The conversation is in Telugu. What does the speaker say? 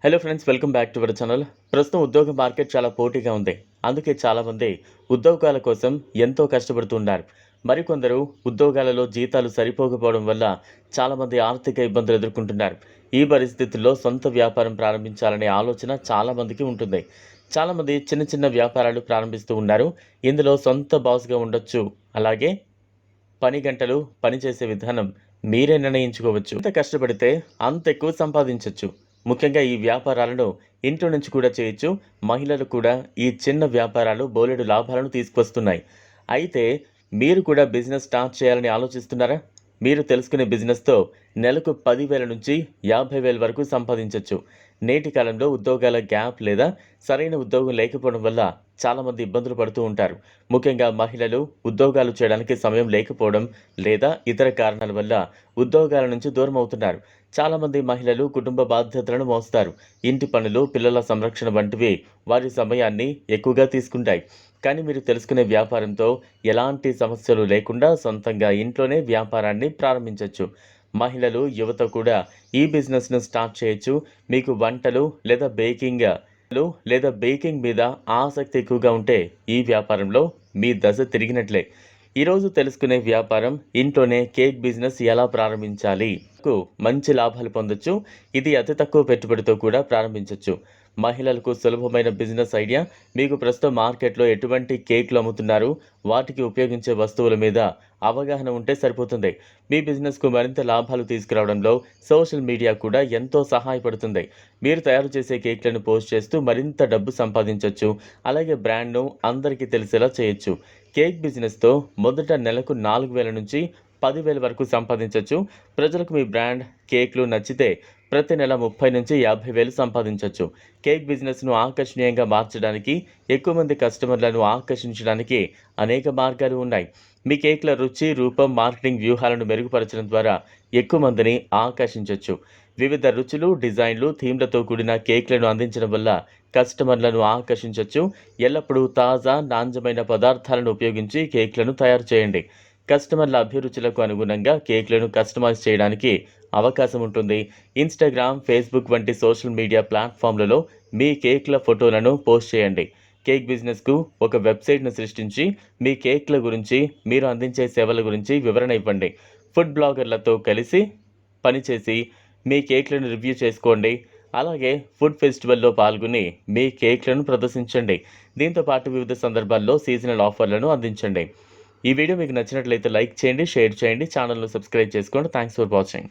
Hello friends, welcome back to our channel. ప్రస్తుతం ఉద్యోగ మార్కెట్ చాలా పోటీగా ఉంది. అందుకే చాలామంది ఉద్యోగాల కోసం ఎంతో కష్టపడుతున్నారు. మరికొందరు ఉద్యోగాలలో జీతాలు సరిపోకపోవడం వల్ల చాలామంది ఆర్థిక ఇబ్బందులు ఎదుర్కొంటున్నారు. ఈ పరిస్థితుల్లో సొంత వ్యాపారం ప్రారంభించాలనే ఆలోచన చాలామందికి ఉంటుంది. చాలామంది చిన్న చిన్న వ్యాపారాలు ప్రారంభిస్తూ ఉన్నారు. ఇందులో సొంత బాస్గా ఉండొచ్చు. అలాగే పని గంటలు, పనిచేసే విధానం మీరే నిర్ణయించుకోవచ్చు. ఎంత కష్టపడితే అంత ఎక్కువ సంపాదించొచ్చు. ముఖ్యంగా ఈ వ్యాపారాలను ఇంట్లో నుంచి కూడా చేయొచ్చు. మహిళలు కూడా ఈ చిన్న వ్యాపారాలు బోలెడు లాభాలను తీసుకొస్తున్నాయి. అయితే మీరు కూడా బిజినెస్ స్టార్ట్ చేయాలని ఆలోచిస్తున్నారా? మీరు తెలుసుకునే బిజినెస్తో నెలకు 10,000 నుంచి 50,000 వరకు సంపాదించవచ్చు. నేటి కాలంలో ఉద్యోగాల గ్యాప్ లేదా సరైన ఉద్యోగం లేకపోవడం వల్ల చాలామంది ఇబ్బందులు పడుతూ ఉంటారు. ముఖ్యంగా మహిళలు ఉద్యోగాలు చేయడానికి సమయం లేకపోవడం లేదా ఇతర కారణాల వల్ల ఉద్యోగాల నుంచి దూరం అవుతున్నారు. చాలామంది మహిళలు కుటుంబ బాధ్యతలను మోస్తారు. ఇంటి పనులు, పిల్లల సంరక్షణ వంటివి వారి సమయాన్ని ఎక్కువగా తీసుకుంటాయి. కానీ మీరు తెలుసుకునే వ్యాపారంతో ఎలాంటి సమస్యలు లేకుండా సొంతంగా ఇంట్లోనే వ్యాపారాన్ని ప్రారంభించవచ్చు. మహిళలు, యువత కూడా ఈ బిజినెస్ను స్టార్ట్ చేయొచ్చు. మీకు వంటలు లేదా బేకింగ్ మీద ఆసక్తి ఎక్కువగా ఉంటే ఈ వ్యాపారంలో మీ దశ తిరిగినట్లే. ఈరోజు తెలుసుకునే వ్యాపారం ఇంట్లోనే కేక్ బిజినెస్ ఎలా ప్రారంభించాలి. మంచి లాభాలు పొందొచ్చు. ఇది అతి తక్కువ పెట్టుబడితో కూడా ప్రారంభించవచ్చు. మహిళలకు సులభమైన బిజినెస్ ఐడియా. మీకు ప్రస్తుతం మార్కెట్లో ఎటువంటి కేక్లు అమ్ముతున్నారు, వాటికి ఉపయోగించే వస్తువుల మీద అవగాహన ఉంటే సరిపోతుంది. మీ బిజినెస్కు మరింత లాభాలు తీసుకురావడంలో సోషల్ మీడియా కూడా ఎంతో సహాయపడుతుంది. మీరు తయారు చేసే కేక్లను పోస్ట్ చేస్తూ మరింత డబ్బు సంపాదించవచ్చు. అలాగే బ్రాండ్ను అందరికీ తెలిసేలా చేయొచ్చు. కేక్ బిజినెస్తో మొదట నెలకు 4,000 నుంచి 10,000 వరకు సంపాదించవచ్చు. ప్రజలకు మీ బ్రాండ్, కేక్లు నచ్చితే ప్రతి నెల 30 నుంచి 50,000 సంపాదించవచ్చు. కేక్ బిజినెస్ను ఆకర్షణీయంగా మార్చడానికి, ఎక్కువ మంది కస్టమర్లను ఆకర్షించడానికి అనేక మార్గాలు ఉన్నాయి. మీ కేక్ల రుచి, రూపం, మార్కెటింగ్ వ్యూహాలను మెరుగుపరచడం ద్వారా ఎక్కువ మందిని ఆకర్షించవచ్చు. వివిధ రుచులు, డిజైన్లు, థీమ్లతో కూడిన కేక్లను అందించడం వల్ల కస్టమర్లను ఆకర్షించవచ్చు. ఎల్లప్పుడూ తాజా, నాణ్యమైన పదార్థాలను ఉపయోగించి కేక్లను తయారు చేయండి. కస్టమర్ల అభిరుచులకు అనుగుణంగా కేక్లను కస్టమైజ్ చేయడానికి అవకాశం ఉంటుంది. ఇన్స్టాగ్రామ్, ఫేస్బుక్ వంటి సోషల్ మీడియా ప్లాట్ఫామ్లలో మీ కేక్ల ఫోటోలను పోస్ట్ చేయండి. కేక్ బిజినెస్కు ఒక వెబ్సైట్ను సృష్టించి మీ కేక్ల గురించి, మీరు అందించే సేవల గురించి వివరణ ఇవ్వండి. ఫుడ్ బ్లాగర్లతో కలిసి పనిచేసి మీ కేక్లను రివ్యూ చేసుకోండి. అలాగే ఫుడ్ ఫెస్టివల్లో పాల్గొని మీ కేక్లను ప్రదర్శించండి. దీంతో పాటు వివిధ సందర్భాల్లో సీజనల్ ఆఫర్లను అందించండి. ఈ వీడియో మీకు నచ్చినట్లయితే లైక్ చేయండి, షేర్ చేయండి, ఛానల్ను సబ్స్క్రైబ్ చేసుకోండి. Thanks for watching.